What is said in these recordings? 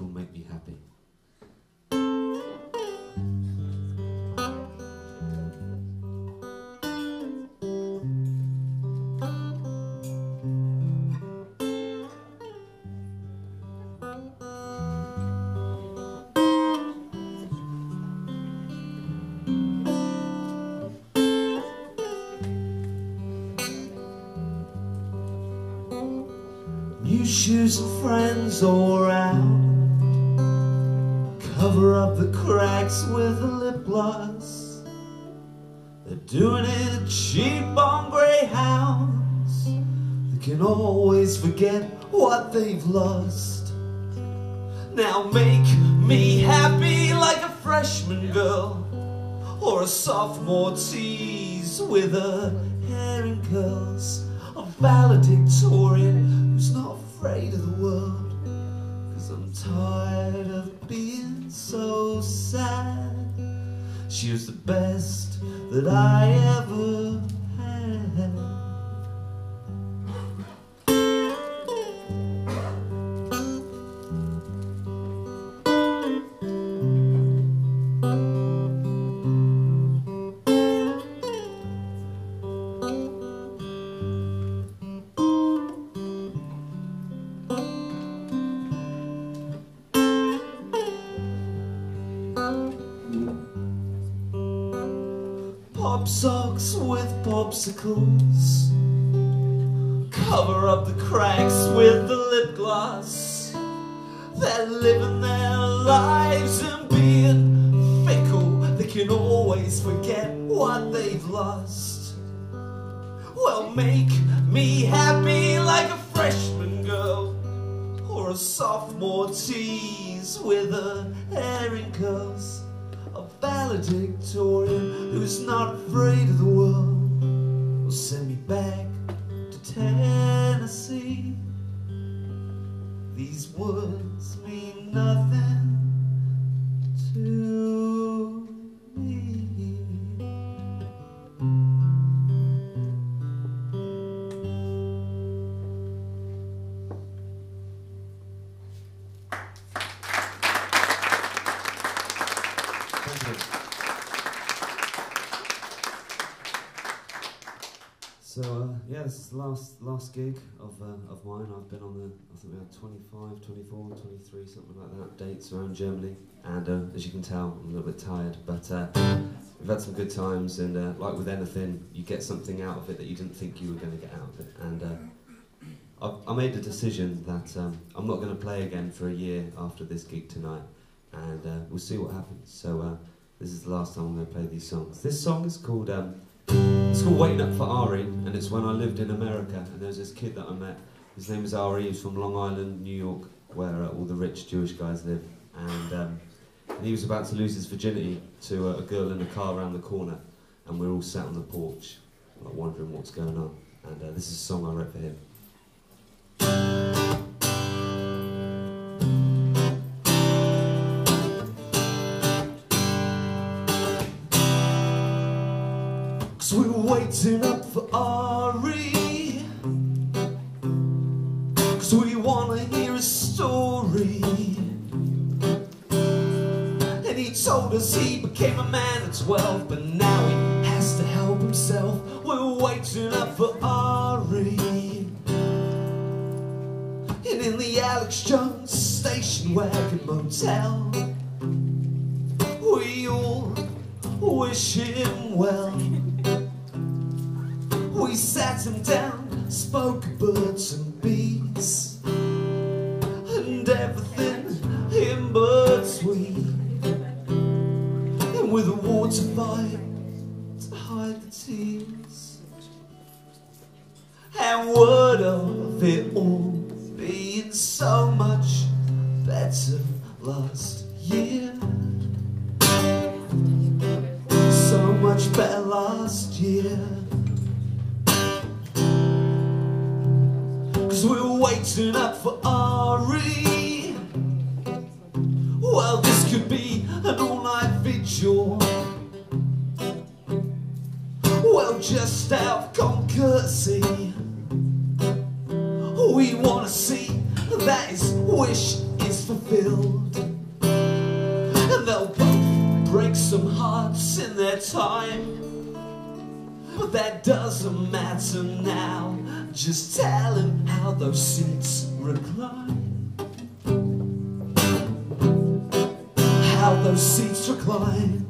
called Make Me Happy. New shoes and friends all around, cover up the cracks with a lip gloss. They're doing it cheap on greyhounds. They can always forget what they've lost. Now make me happy like a freshman girl, or a sophomore tease with her hair in curls. A valedictorian who's not afraid of the world, 'cause I'm tired of being so sad. She was the best that I ever had. Pop socks with popsicles, cover up the cracks with the lip gloss. They're living their lives and being fickle. They can always forget what they've lost. Well, make me happy like a freshman girl, or a sophomore tease with her hair in curls. A valedictorian who's not afraid of the world will send me back to Tennessee. These words mean nothing to me. So yeah, this is the last gig of mine. I've been on I think we had 25, 24, 23, something like that, dates around Germany. And as you can tell, I'm a little bit tired, but we've had some good times. And like with anything, you get something out of it that you didn't think you were going to get out of it. And I made the decision that I'm not going to play again for a year after this gig tonight, and we'll see what happens. So this is the last time I'm going to play these songs. This song is called Waiting Up for Ari, and it's when I lived in America, and there was this kid that I met. His name is Ari. He's from Long Island, New York, where all the rich Jewish guys live. And he was about to lose his virginity to a girl in a car around the corner, and we're all sat on the porch, like, wondering what's going on. And this is a song I wrote for him. 'Cause we're waiting up for Ari, 'cause we wanna hear his story. And he told us he became a man at 12, but now he has to help himself. We're waiting up for Ari. And in the Alex Jones station wagon motel, we all wish him well. We sat him down, spoke of birds and bees, and everything in between. And with a water fight to hide the tears, and word of it all being so much better last year. So much better last year. 'Cause we're waiting up for Ari. Well, this could be an all-night vigil. Well, just out of courtesy, we want to see that his wish is fulfilled. build, and they'll both break some hearts in their time. But that doesn't matter now. Just tell him how those seats recline. How those seats recline.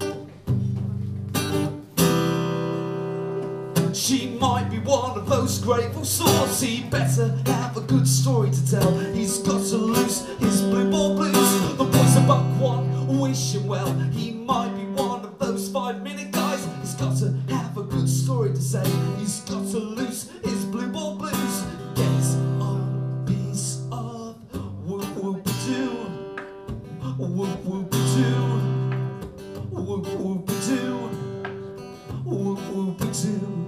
She might be one of those grateful sorts. He better have a good story to tell. He's got to lose his blue ball blues. The boys are buck one, wish him well. He might be one of those 5-minute guys. He's got to have a good story to say. He's got to lose his blue ball blues. Get his own piece of whoop-whoop-a-doo. Whoop-whoop-a-doo. Whoop-whoop-a-doo. Whoop-whoop-a-doo.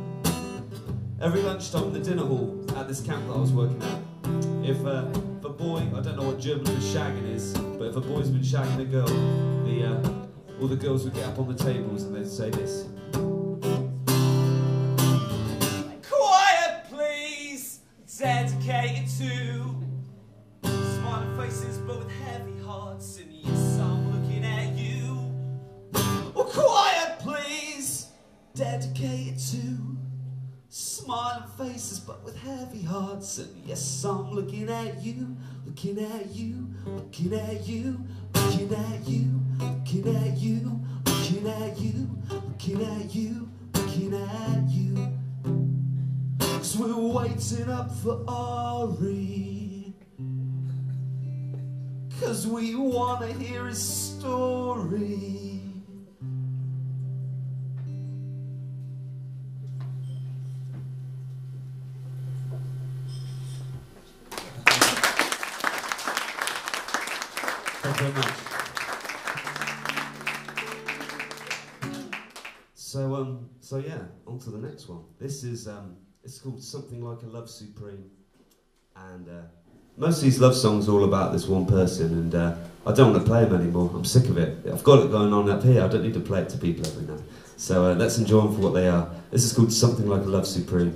Every lunchtime in the dinner hall at this camp that I was working at, if a boy, I don't know what German for shagging is, but if a boy's been shagging a girl, all the girls would get up on the tables and they'd say this. Quiet please, dedicated to smiling faces but with heavy hearts, and yes, I'm looking at you. Oh, quiet please, dedicated to smiling faces but with heavy hearts, and yes, I'm looking at you, looking at you, looking at you, looking at you, looking at you, looking at you, looking at you, looking at you. 'Cause we're waiting up for Ari, 'cause we wanna hear his story. Thank you very much. So yeah, on to the next one. This is it's called Something Like a Love Supreme, and most of these love songs are all about this one person, and I don't want to play them anymore. I'm sick of it. I've got it going on up here. I don't need to play it to people every night. So let's enjoy them for what they are. This is called Something Like a Love Supreme.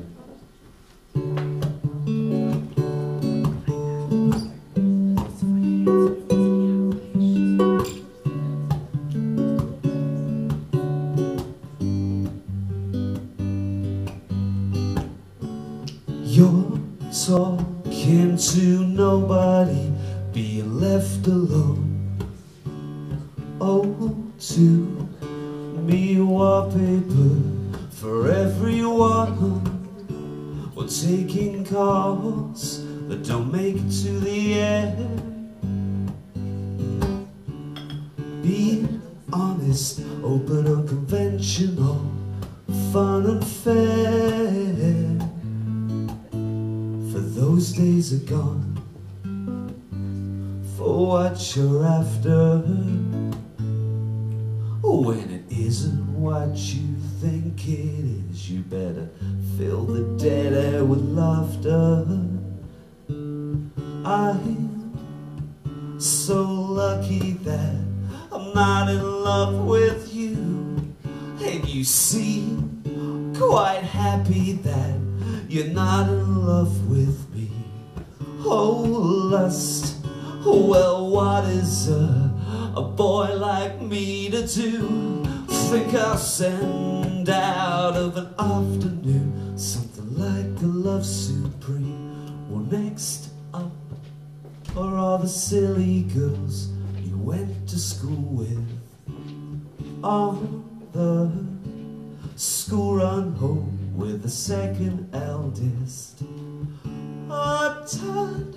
You're talking to nobody, being left alone. Oh, to me wallpaper for everyone. We're taking calls that don't make it to the air. Being honest, open, unconventional, fun and fair. Those days are gone for what you're after. When it isn't what you think it is, you better fill the dead air with laughter. I'm so lucky that I'm not in love with you, and you seem quite happy that you're not in love with me. Oh, lust, well, what is a boy like me to do? Think I'll send out of an afternoon something like a love supreme. Well, next up are all the silly girls you went to school with. On the school run home with the second eldest, upturned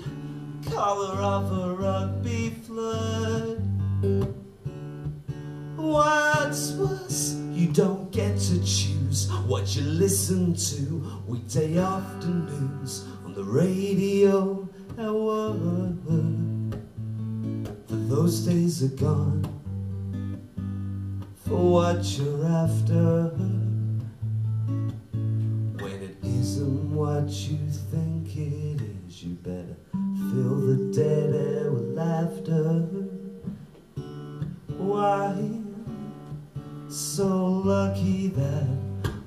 collar of a rugby flood. What's worse, you don't get to choose what you listen to weekday afternoons on the radio at work. For those days are gone for what you're after. Isn't what you think it is, you better fill the dead air with laughter. Why so lucky that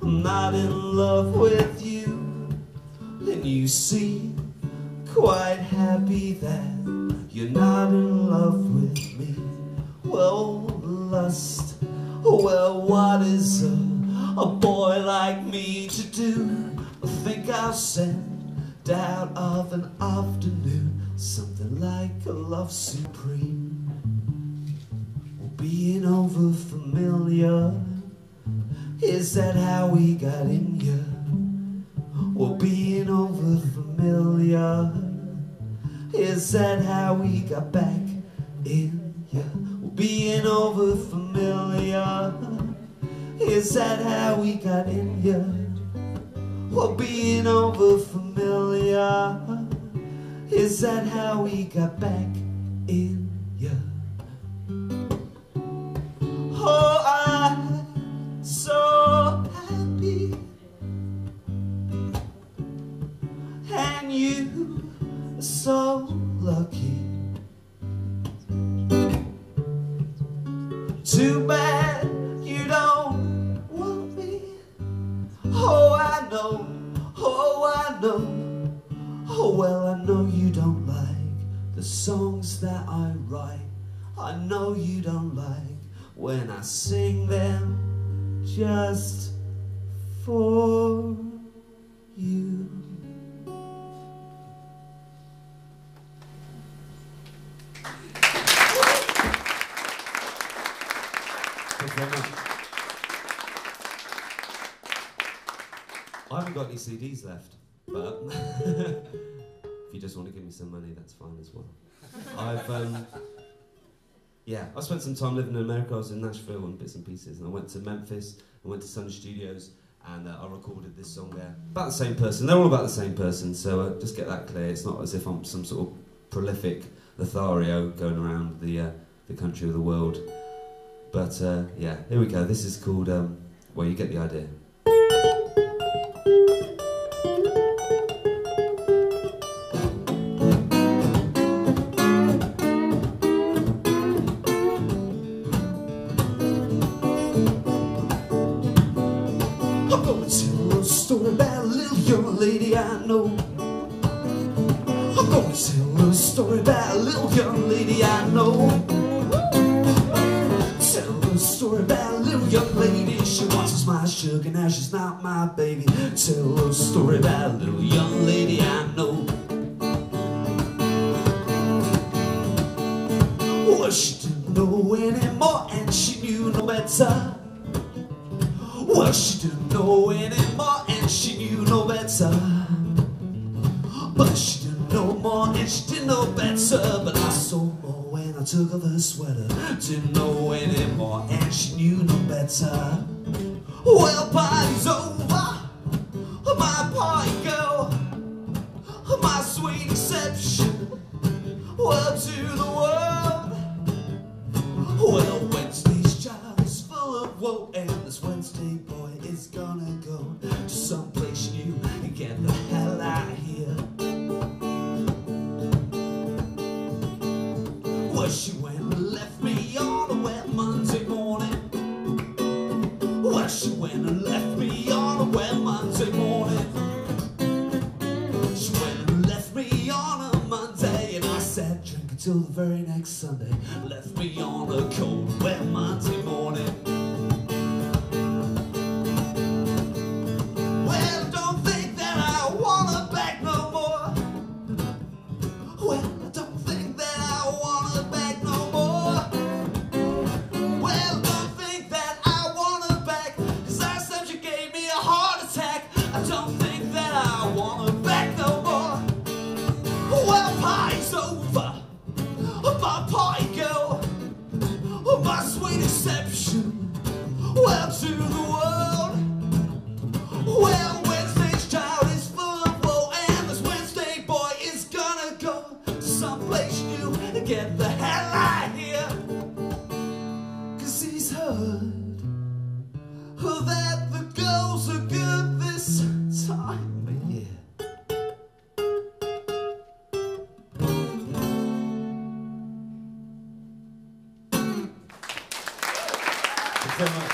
I'm not in love with you, and you seem quite happy that you're you're not in love with me. Well, lust, well, what is a boy like me to do? I think I'll send out of an afternoon something like a love supreme. Well, being over familiar, is that how we got in ya? Well, being over familiar, is that how we got back in ya? Well, being over familiar, is that how we got in ya? Well, being over familiar, is that how we got back in ya? Oh, I'm so happy, and you are so lucky. Too bad you don't want me. Oh, I know, oh, I know. Oh, well, I know you don't like the songs that I write. I know you don't like when I sing them just for you. Thank you very much. I haven't got any CDs left, but if you just want to give me some money, that's fine as well. Yeah, I spent some time living in America. I was in Nashville and bits and pieces, and I went to Memphis, I went to Sun Studios, and I recorded this song there. About the same person, they're all about the same person, so just get that clear. It's not as if I'm some sort of prolific Lothario going around the country or the world. But yeah, here we go. This is called, well, you get the idea. I'm gonna tell a story about a little young lady I know. I'm gonna tell a story about a little young lady I know. Tell a story about a little young lady. She once was my sugar, now she's not my baby. Tell a story about a little young lady I know. Well, she didn't know anymore, and she knew no better. Well, she didn't know anymore, and she knew no better. But she didn't know more, and she didn't know better. But I saw more when I took off her sweater. Didn't know anymore, and she knew no better. Well, party's over, my party girl, my sweet exception. Well, to the world. Well, Wednesday's child is full of woe, and this Wednesday boy is gonna go to someplace new and get the hell out of here. Well, she went and left me on a wet Monday morning. Well, she went and left me on a wet Monday morning. She went and left me on a Monday, and I sat drinking till the very next Sunday. Left me on a cold, wet Monday morning. Well, don't think that I want her back no more. Well, I don't think that I want her back no more. Well, don't think that I want her back, 'cause last time she gave me a heart attack. I don't think that I want her back no more. Well, party's over, my party girl, my sweet exception. Well, to the world. Well, Wednesday's child is full of woe, and this Wednesday boy is gonna go to someplace new and get the hell out of here. 'Cause he's heard that the girls are good this time of year. Thanks very much.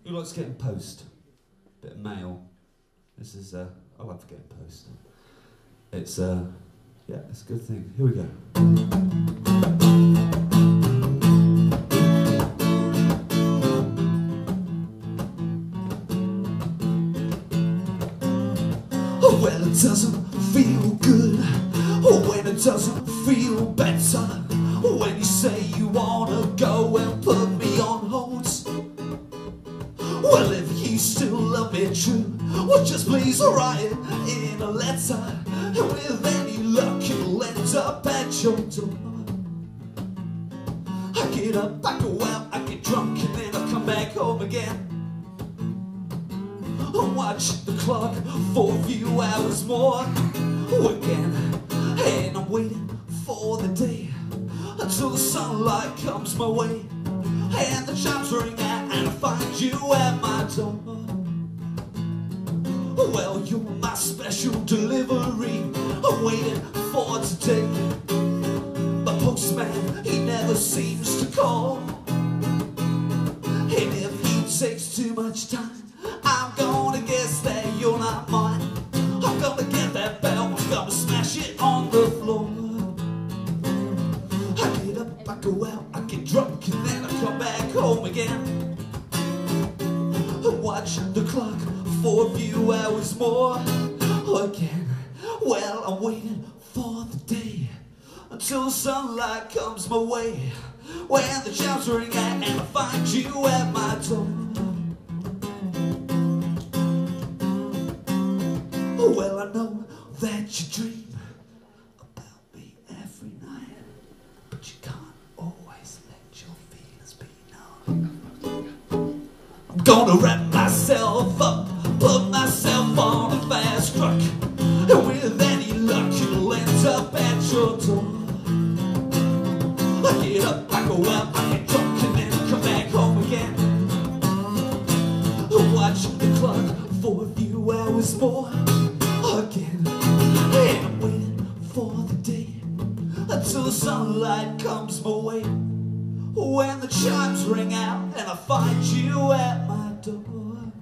Who likes post, bit of mail. This is, I love getting post. It's, yeah, it's a good thing. Here we go. Well, it doesn't feel good when it doesn't feel better. When you say you wanna go and put me on hold. Well, if you still love me true, well, just please write it in a letter. And with any luck, it'll end up at your door. I get up, I go out, I get drunk, and then I come back home again. I watch the clock for a few hours more again, and I'm waiting for the day until the sunlight comes my way, and the chimes ring out, and I find you at my door. Well, you're my special delivery, I'm waiting for today. The postman, he never seems to call, and if he takes too much time, I'm gonna guess that you're not mine. I'm gonna get that bell, I'm gonna smash it on the floor. I get up, I go out, I get drunk, and then I come back home again. I watch the clock for a few hours more again. Well, I'm waiting for the day until the sunlight comes my way, when the chimes ring out and I find you at my door. Well, I know that you dream about me every night, but you can't always let your feelings be known. I'm gonna wrap myself up, put myself on a fast truck, and with any luck, it'll end up at your door. I get up, I go out, I get drunk, and then I come back home again. I watch the clock for a few hours more again, and I'm waiting for the day until the sunlight comes my way, when the chimes ring out and I find you at my door,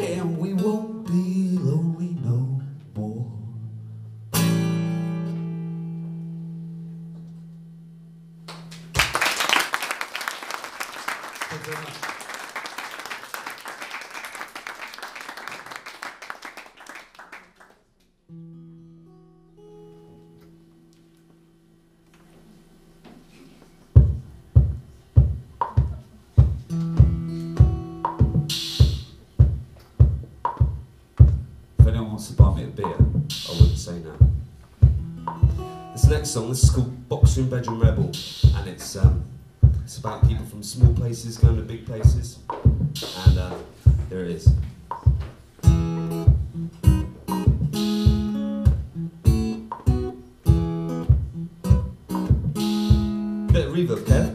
and we won't be lonely no more. Thank you very much. To buy me a beer, I wouldn't say no. This next song, this is called Box Room Bedroom Rebel, and it's about people from small places going to big places, and there it is. Bit of reverb, Kev.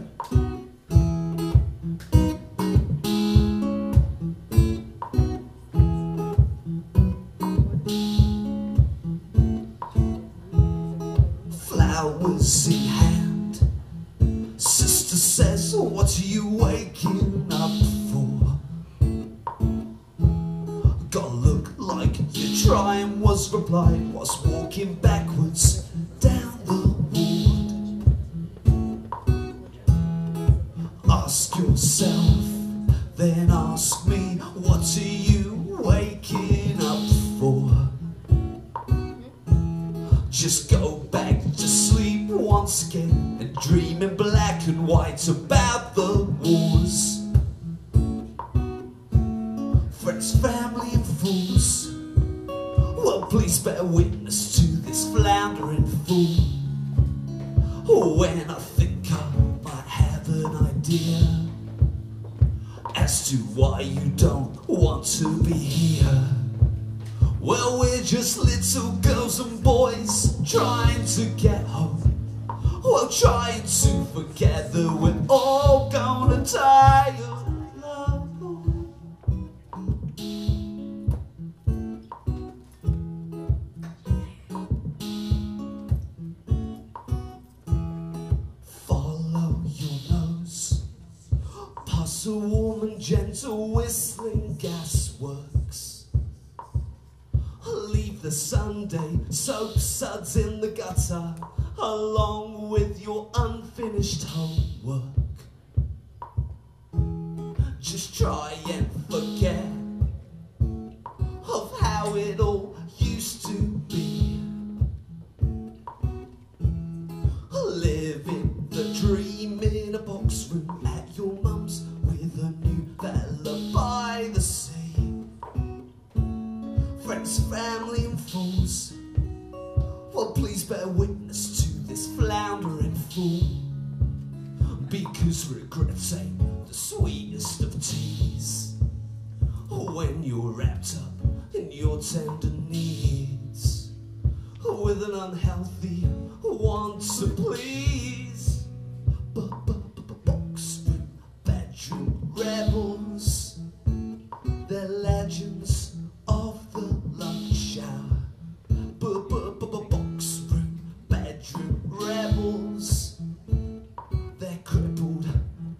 Flowers in hand, sister says, what are you waking up for? Gotta look like you're trying, was replied, was walking backwards down the ward. Ask yourself, then ask me, what are you waking up for? Just go back to sleep once again and dream in black and white about the wars. Friends, family and fools, well, please bear witness to this floundering fool. When I think I might have an idea as to why you don't want to be here. Well, we're just little girls and boys trying to get home. Well, trying to forget that we're all gonna die of love. Follow your nose past a woman and gentle whistling gasworks. Leave the Sunday soap suds in the gutter, along with your unfinished homework. Just try and forget of how it all used to be. Living the dream in a box room at your mum's with a new fella by the sea. Friends, family and fools, well please bear witness to this floundering fool, because regrets ain't the sweetest of teas when you're wrapped up in your tender needs, with an unhealthy want to please. Box room, bedroom rebels, they're legends of the lunch hour. Box room, bedroom rebels, they're crippled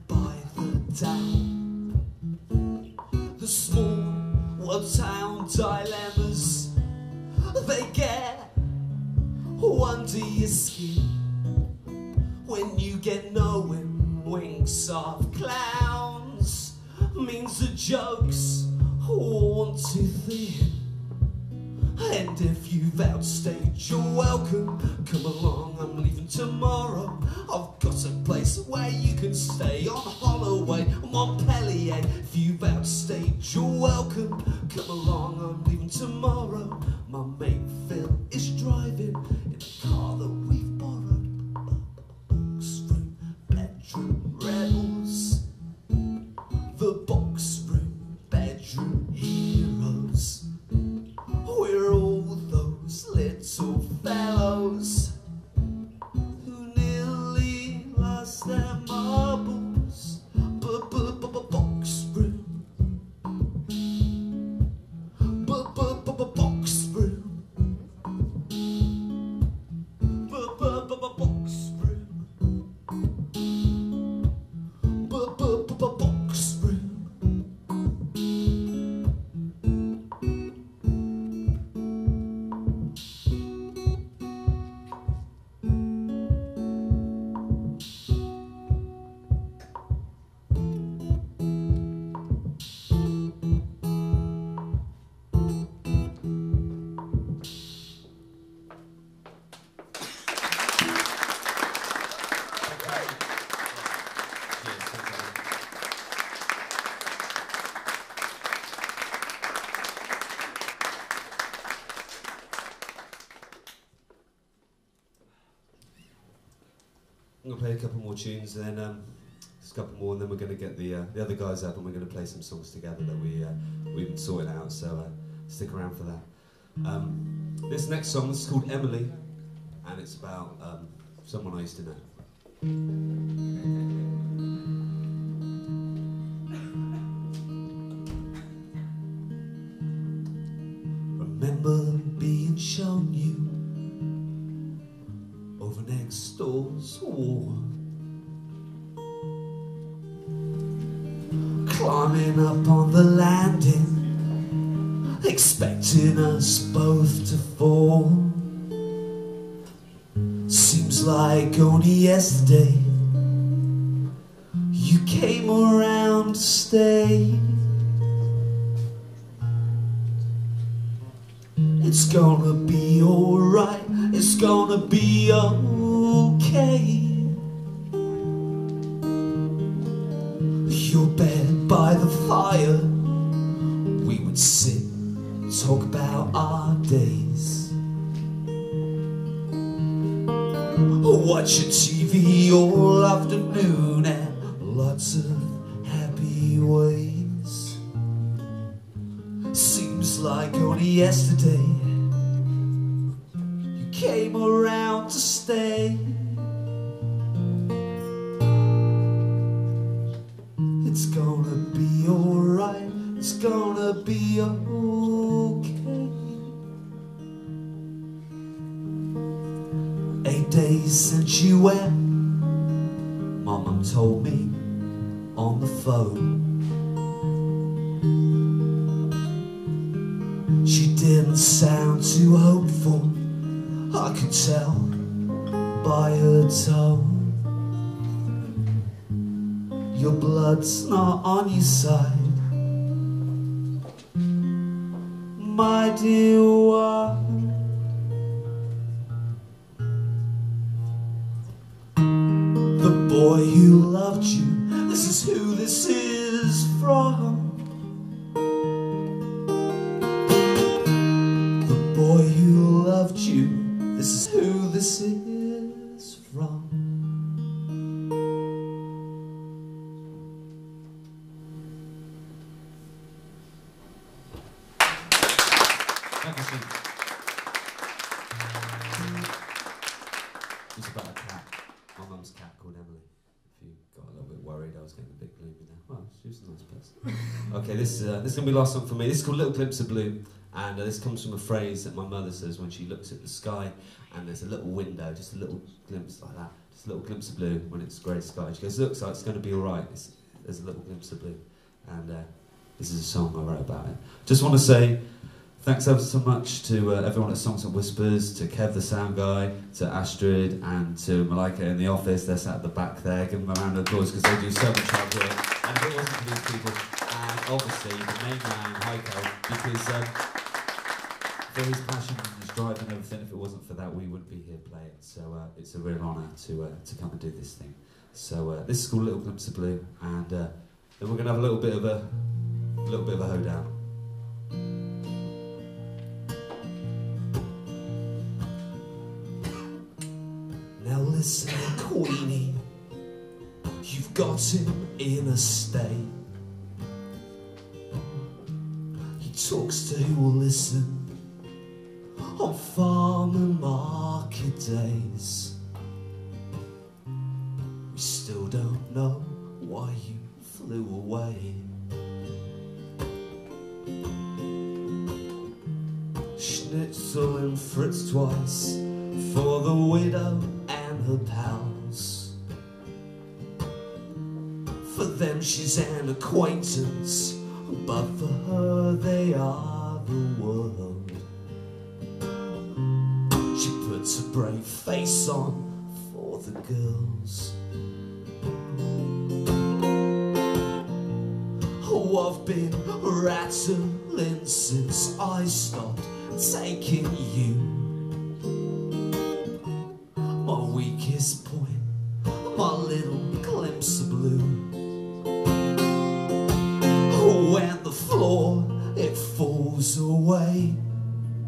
by the down. The small world town dilemmas, they get under your skin when you get knowing winks of clowns means the jokes worn too thin. And if you've outstayed your welcome, come along, I'm leaving tomorrow. I've got a place where you can stay on Holloway, Montpellier. If you've outstayed your welcome, come along, I'm leaving tomorrow. My mate Phil is driving in a car that we've borrowed. Box room, bedroom rebels, the box room, bedroom heroes. We're all those little fellows who nearly lost their marbles. Box room, box room, box room, box room. I'm going to play a couple more tunes, and then just a couple more, and then we're going to get the other guys up, and we're going to play some songs together that we've been sorting out. So stick around for that. This next song is called Emily, and it's about someone I used to know. Remember being shown you over next door's wall, climbing up on the landing, expecting us both to fall. Seems like only yesterday you came around to stay. It's gonna be alright, it's gonna be okay. Your bed by the fire, we would sit and talk about our days. Watch your TV all afternoon and lots of happy ways. Seems like only yesterday you came around to stay. It's gonna be alright, it's gonna be okay. 8 days since you went, my mum told me on the phone. didn't sound too hopeful, I could tell by her tone. Your blood's not on your side, my dear one. The boy who loved you, this is who this is from. The boy who loved you, this is who this is from. It's about a cat. My mum's cat called Emily. If you got a little bit worried, I was getting a bit gloomy there. Well, she was a nice person. Okay, this is going to be the last song for me. This is called Little Glimpse of Blue, and this comes from a phrase that my mother says when she looks at the sky and there's a little window, just a little glimpse like that, just a little glimpse of blue when it's grey sky. She goes, looks like it's going to be alright. There's a little glimpse of blue. And this is a song I wrote about it. Just want to say thanks ever so much to everyone at Songs and Whispers, to Kev the sound guy, to Astrid and to Malika in the office. They're sat at the back there. Give them a round of applause because they do so much hard work. And if it wasn't for these people, and obviously the main man, Heiko, because for his passion and his drive and everything, if it wasn't for that, we wouldn't be here playing. So it's a real honour to come and do this thing. So this is called Little Glimpse of Blue, and then we're going to have a little bit of a hoedown. Now listen, Queenie, you've got him in a state. He talks to who will listen on farm and market days. We still don't know why you flew away. Schnitzel and Fritz twice for the widow and her pals. For them she's an acquaintance, but for her they are the world. She puts a brave face on for the girls. Oh, I've been rattling since I stopped taking you. My weakest point, my little glimpse of blue. When the floor, it falls away.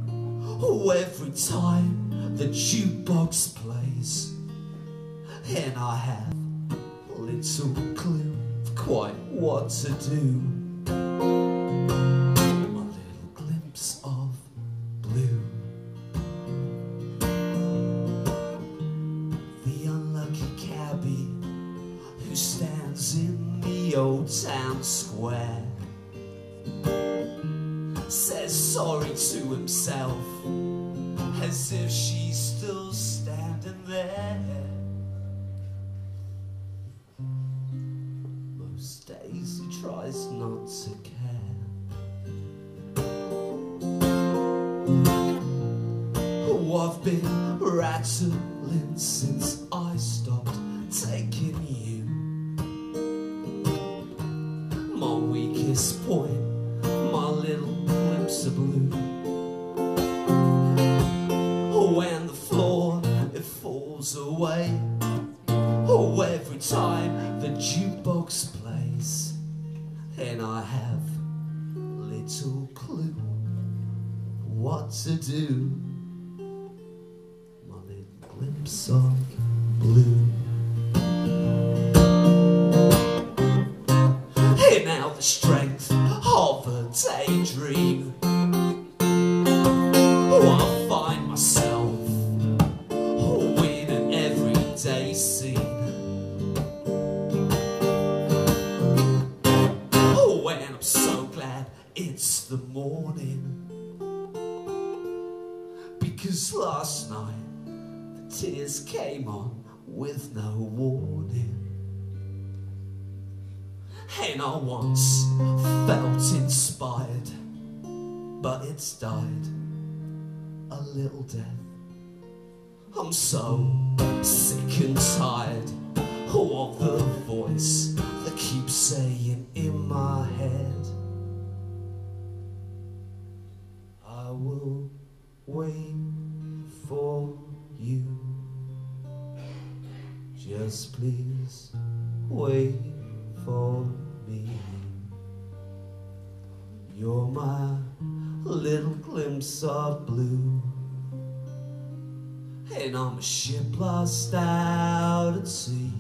Oh, every time the jukebox plays, and I have little clue of quite what to do. My little glimpse of blue. The unlucky cabbie who stands in the old town square says sorry to himself as if she's still standing there. Most days he tries not to care. Oh, I've been rattling since I stopped taking you. My weakest point, my little glimpse of blue. When the floor, it falls away. Oh, every time the jukebox plays, and I have little clue what to do. My little glimpse of blue. Hey, now the strength of a daydream. Oh, I find myself in an everyday scene. Oh, and I'm so glad it's the morning, because last night the tears came on with no warning. And I once felt inspired, but it's died. little death. I'm so sick and tired of the voice that keeps saying in my head, I will wait for you. Just please wait for me. You're my little glimpse of blue, and I'm a ship lost out at sea.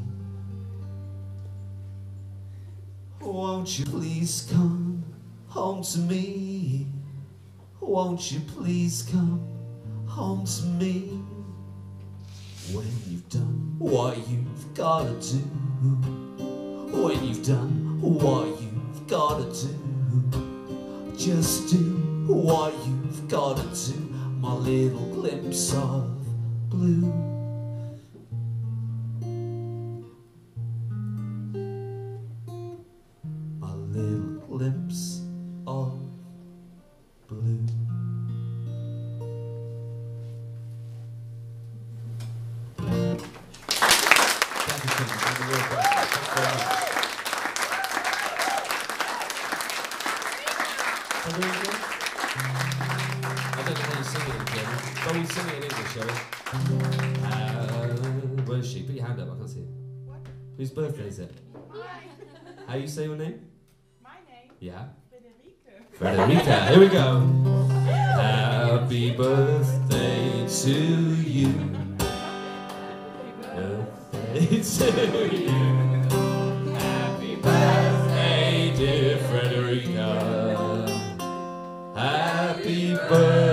Won't you please come home to me? Won't you please come home to me? When you've done what you've gotta do, when you've done what you've gotta do, just do what you've gotta do, my little glimpse of blue. My little glimpse of blue. I don't know how you sing it in German, but we sing it in English, shall we? Where is she? Put your hand up, I can't see it. What? Whose birthday is it? Mine. How you say your name? My name? Yeah? Frederica. Frederica, here we go. Happy birthday to you. Birthday to you. Happy birthday, dear Frederica. Happy birthday.